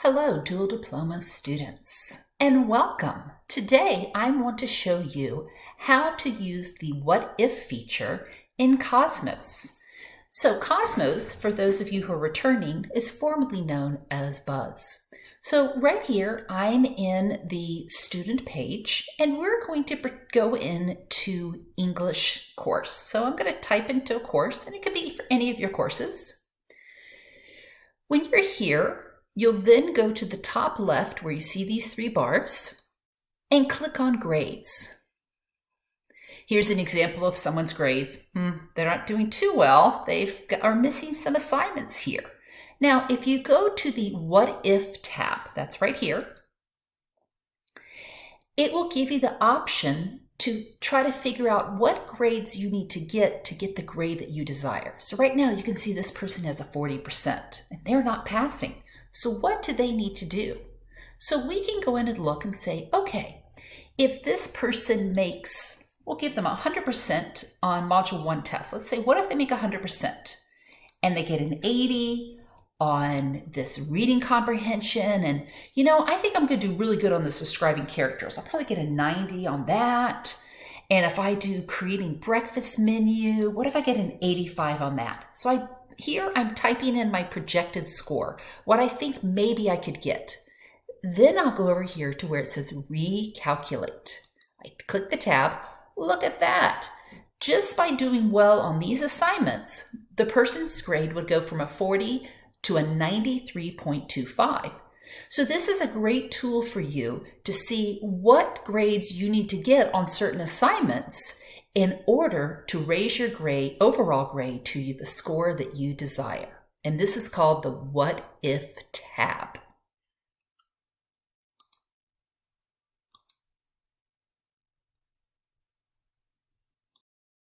Hello, Dual Diploma students, and welcome. Today, I want to show you how to use the What If feature in Cosmos. So Cosmos, for those of you who are returning, is formerly known as Buzz. So right here, I'm in the student page, and we're going to go into English course. So I'm going to type into a course, and it could be for any of your courses. When you're here, you'll then go to the top left where you see these three bars and click on grades. Here's an example of someone's grades. They're not doing too well. They are missing some assignments here. Now, if you go to the What If tab, that's right here, it will give you the option to try to figure out what grades you need to get the grade that you desire. So right now you can see this person has a 40% and they're not passing. So what do they need to do? So we can go in and look and say, okay, if this person makes, we'll give them 100% on Module 1 test. Let's say, what if they make 100% and they get an 80 on this reading comprehension? And, I think I'm going to do really good on this describing characters. I'll probably get a 90 on that. And if I do creating breakfast menu, what if I get an 85 on that? So here I'm typing in my projected score, what I think maybe I could get. Then I'll go over here to where it says recalculate. I click the tab. Look at that. Just by doing well on these assignments, the person's grade would go from a 40 to a 93.25. So this is a great tool for you to see what grades you need to get on certain assignments in order to raise your overall grade to the score that you desire. And this is called the What If tab.